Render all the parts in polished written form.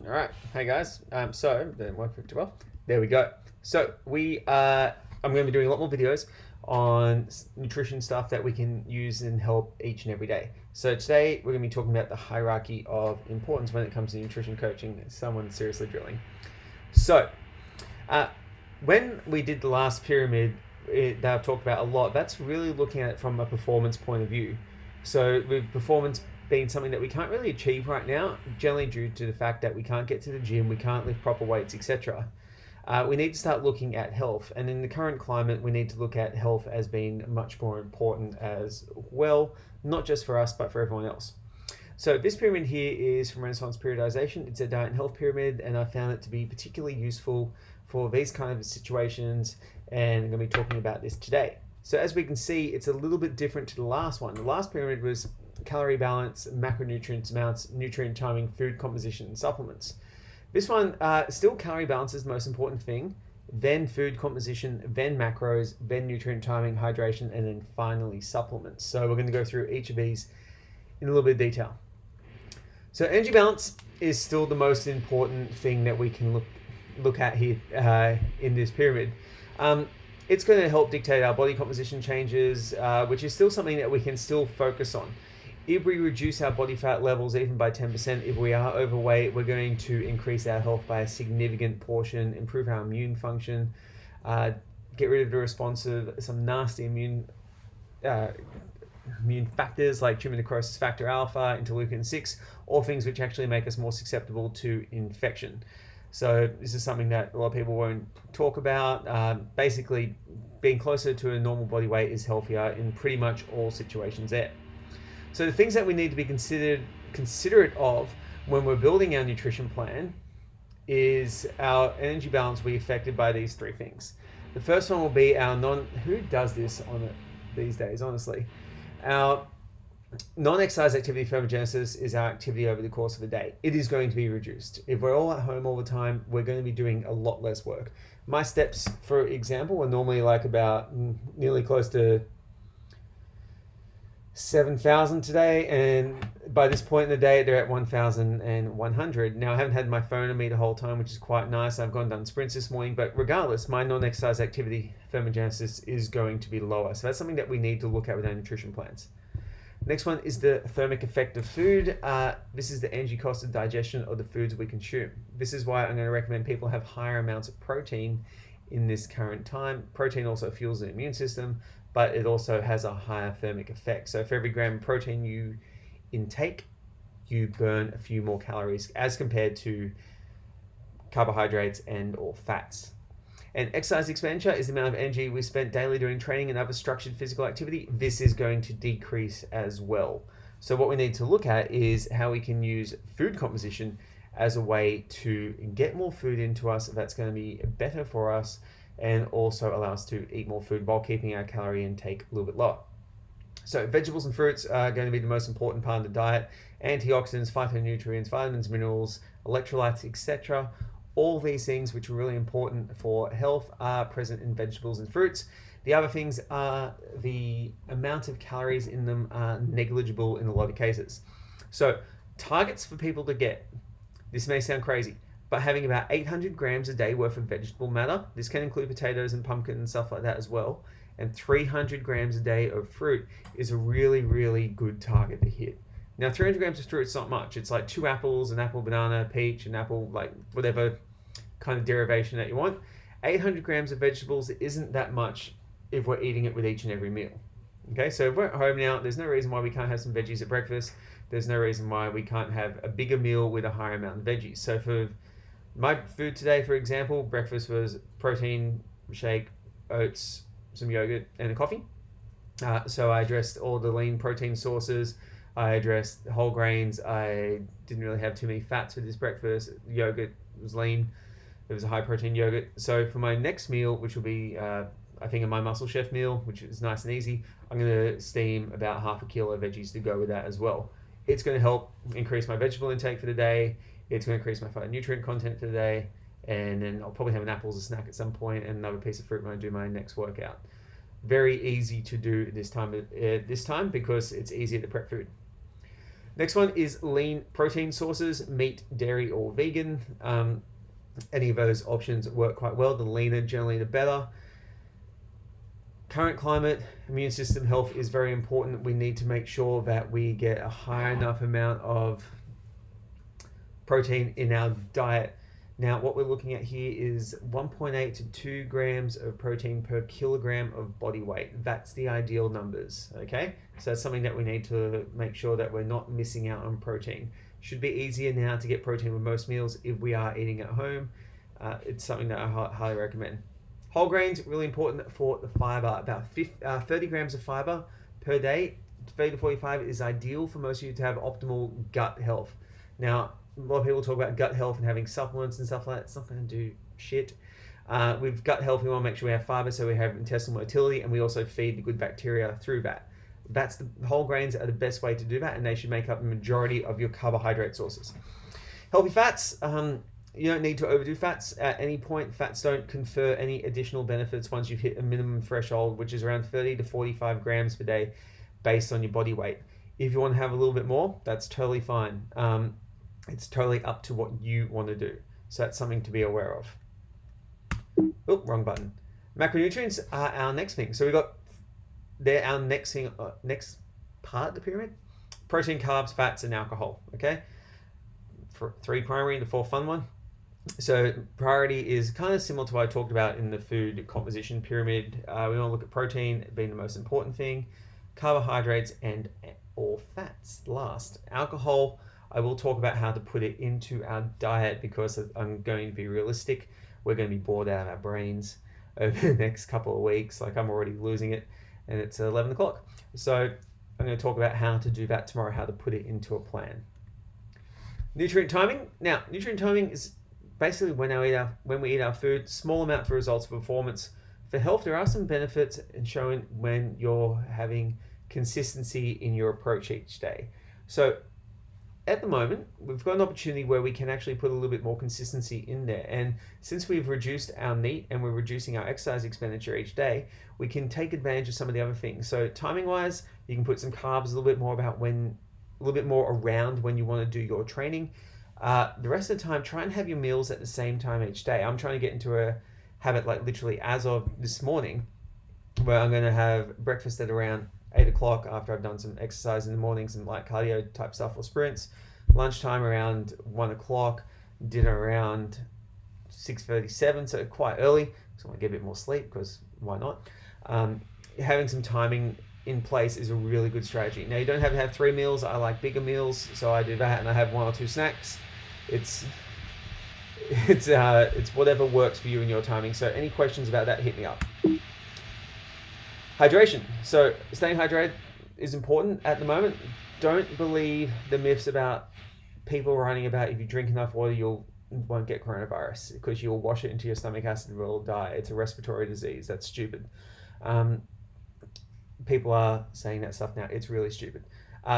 All right, hey guys. So didn't work pretty well. There we go. So I'm going to be doing a lot more videos on nutrition stuff that we can use and help each and every day. So today we're going to be talking about the hierarchy of importance when it comes to nutrition coaching. Someone seriously drilling. So uh, when we did the last pyramid that I've talked about a lot, that's really looking at it from a performance point of view. So with performance being something that we can't really achieve right now, generally due to the fact that we can't get to the gym, we can't lift proper weights, etc. We need to start looking at health, and in the current climate, we need to look at health as being much more important as well, not just for us but for everyone else. So this pyramid here is from Renaissance Periodization. It's a diet and health pyramid, and I found it to be particularly useful for these kind of situations, and I'm going to be talking about this today. So as we can see, it's a little bit different to the last one. The last pyramid was calorie balance, macronutrients amounts, nutrient timing, food composition, and supplements. This one, still calorie balance is the most important thing, then food composition, then macros, then nutrient timing, hydration, and then finally supplements. So we're going to go through each of these in a little bit of detail. So energy balance is still the most important thing that we can look at here in this pyramid. It's going to help dictate our body composition changes, which is still something that we can still focus on. If we reduce our body fat levels even by 10%, if we are overweight, we're going to increase our health by a significant portion, improve our immune function, get rid of the response of some nasty immune factors like tumor necrosis factor alpha, interleukin-6, all things which actually make us more susceptible to infection. So this is something that a lot of people won't talk about. Basically, being closer to a normal body weight is healthier in pretty much all situations there. So the things that we need to be considerate of when we're building our nutrition plan is our energy balance will be affected by these three things. The first one will be our who does this on it these days, honestly? Our non-exercise activity thermogenesis is our activity over the course of a day. It is going to be reduced. If we're all at home all the time, we're going to be doing a lot less work. My steps, for example, are normally like about nearly close to 7,000 today, and by this point in the day they're at 1,100. Now I haven't had my phone on me the whole time, which is quite nice. I've gone and done sprints this morning, but regardless, my non-exercise activity thermogenesis is going to be lower. So that's something that we need to look at with our nutrition plans. Next one is the thermic effect of food. This is the energy cost of digestion of the foods we consume. This is why I'm going to recommend people have higher amounts of protein in this current time. Protein also fuels the immune system, but it also has a higher thermic effect. So for every gram of protein you intake, you burn a few more calories as compared to carbohydrates and or fats. And exercise expenditure is the amount of energy we spent daily doing training and other structured physical activity. This is going to decrease as well. So what we need to look at is how we can use food composition as a way to get more food into us that's going to be better for us and also allow us to eat more food while keeping our calorie intake a little bit lower. So vegetables and fruits are going to be the most important part of the diet. Antioxidants, phytonutrients, vitamins, minerals, electrolytes, etc. All these things which are really important for health are present in vegetables and fruits. The other things are the amount of calories in them are negligible in a lot of cases. So targets for people to get, this may sound crazy, but having about 800 grams a day worth of vegetable matter, this can include potatoes and pumpkin and stuff like that as well, and 300 grams a day of fruit is a really, really good target to hit. Now 300 grams of fruit is not much. It's like 2 apples, an apple, banana, peach, an apple, like whatever kind of derivation that you want. 800 grams of vegetables isn't that much if we're eating it with each and every meal. Okay, so if we're at home now, there's no reason why we can't have some veggies at breakfast. There's no reason why we can't have a bigger meal with a higher amount of veggies. So for my food today, for example, breakfast was protein shake, oats, some yogurt, and a coffee. So I addressed all the lean protein sources. I addressed whole grains. I didn't really have too many fats with this breakfast. Yogurt was lean. It was a high protein yogurt. So for my next meal, which will be, I think, my Muscle Chef meal, which is nice and easy, I'm going to steam about half a kilo of veggies to go with that as well. It's going to help increase my vegetable intake for the day. It's going to increase my phytonutrient content for the day. And then I'll probably have an apple as a snack at some point and another piece of fruit when I do my next workout. Very easy to do this time because it's easier to prep food. Next one is lean protein sources, meat, dairy, or vegan. Any of those options work quite well. The leaner, generally the better. Current climate, immune system health is very important. We need to make sure that we get a high enough amount of protein in our diet. Now, what we're looking at here is 1.8 to 2 grams of protein per kilogram of body weight. That's the ideal numbers, okay? So that's something that we need to make sure that we're not missing out on protein. Should be easier now to get protein with most meals if we are eating at home. It's something that I highly recommend. Whole grains, really important for the fiber. About 30 grams of fiber per day, 30 to 45 is ideal for most of you to have optimal gut health. Now, a lot of people talk about gut health and having supplements and stuff like that. It's not going to do shit. With gut health, we want to make sure we have fiber so we have intestinal motility, and we also feed the good bacteria through that. That's the whole grains are the best way to do that, and they should make up the majority of your carbohydrate sources. Healthy fats, you don't need to overdo fats at any point. Fats don't confer any additional benefits once you've hit a minimum threshold, which is around 30 to 45 grams per day based on your body weight. If you want to have a little bit more, that's totally fine. It's totally up to what you want to do. So that's something to be aware of. Oh, wrong button. Macronutrients are our next thing. So they're our next thing, next part of the pyramid. Protein, carbs, fats, and alcohol, okay? For 3 primary, the 4 fun one. So priority is kind of similar to what I talked about in the food composition pyramid. We want to look at protein being the most important thing, carbohydrates or fats last. Alcohol, I will talk about how to put it into our diet because I'm going to be realistic. We're going to be bored out of our brains over the next couple of weeks. Like, I'm already losing it, and it's 11 o'clock. So I'm going to talk about how to do that tomorrow, how to put it into a plan. Nutrient timing. Now, nutrient timing is basically when we eat our food, small amount for results for performance. For health, there are some benefits in showing when you're having consistency in your approach each day. So at the moment, we've got an opportunity where we can actually put a little bit more consistency in there. And since we've reduced our meat and we're reducing our exercise expenditure each day, we can take advantage of some of the other things. So timing wise, you can put some carbs a little bit more around when you want to do your training. The rest of the time, try and have your meals at the same time each day. I'm trying to get into a habit, like literally as of this morning, where I'm going to have breakfast at around 8 o'clock after I've done some exercise in the morning, some light cardio type stuff or sprints. Lunchtime around 1 o'clock, dinner around 6:37, so quite early. So I want to get a bit more sleep because why not? Having some timing in place is a really good strategy. Now, you don't have to have 3 meals. I like bigger meals, so I do that, and I have 1 or 2 snacks. It's whatever works for you and your timing. So any questions about that, hit me up. Hydration. So staying hydrated is important at the moment. Don't believe the myths about people writing about if you drink enough water, you won't get coronavirus because you'll wash it into your stomach acid and will die. It's a respiratory disease. That's stupid. People are saying that stuff now. It's really stupid.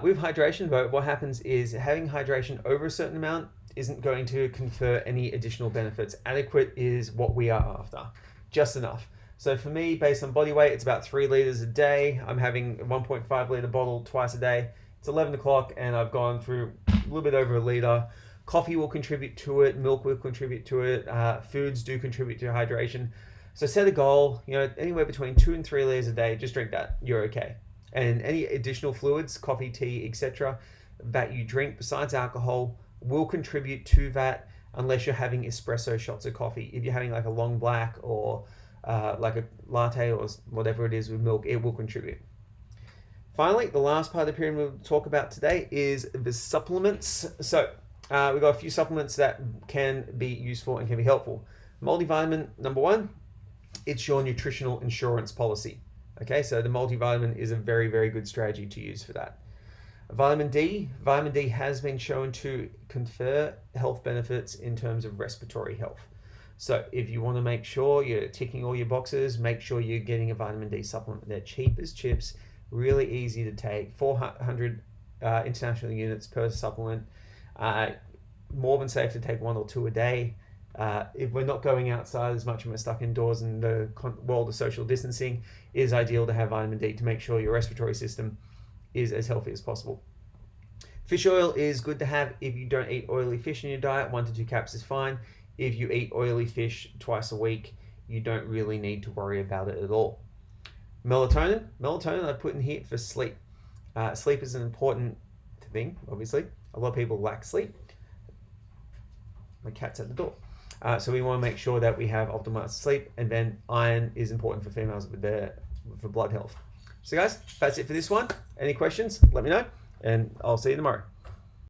With hydration, though, what happens is having hydration over a certain amount isn't going to confer any additional benefits. Adequate is what we are after. Just enough. So for me, based on body weight, it's about 3 liters a day. I'm having a 1.5 liter bottle twice a day. It's 11 o'clock and I've gone through a little bit over a liter. Coffee will contribute to it. Milk will contribute to it. Foods do contribute to hydration. So set a goal, anywhere between 2 and 3 liters a day. Just drink that. You're okay. And any additional fluids, coffee, tea, etc., that you drink besides alcohol will contribute to that unless you're having espresso shots of coffee. If you're having like a long black or like a latte or whatever it is with milk, it will contribute. Finally, the last part of the pyramid we'll talk about today is the supplements. So we've got a few supplements that can be useful and can be helpful. Multivitamin, number 1, it's your nutritional insurance policy. Okay, so the multivitamin is a very, very good strategy to use for that. Vitamin D has been shown to confer health benefits in terms of respiratory health. So if you want to make sure you're ticking all your boxes, make sure you're getting a vitamin D supplement. They're cheap as chips, really easy to take, 400 international units per supplement. More than safe to take 1 or 2 a day. If we're not going outside as much and we're stuck indoors in the world of social distancing, it is ideal to have vitamin D to make sure your respiratory system is as healthy as possible. Fish oil is good to have if you don't eat oily fish in your diet. 1 to 2 caps is fine. If you eat oily fish twice a week, you don't really need to worry about it at all. Melatonin I put in here for sleep. Sleep is an important thing, obviously. A lot of people lack sleep. My cat's at the door. So we want to make sure that we have optimized sleep, and then iron is important for females for blood health. So guys, that's it for this one. Any questions, let me know, and I'll see you tomorrow.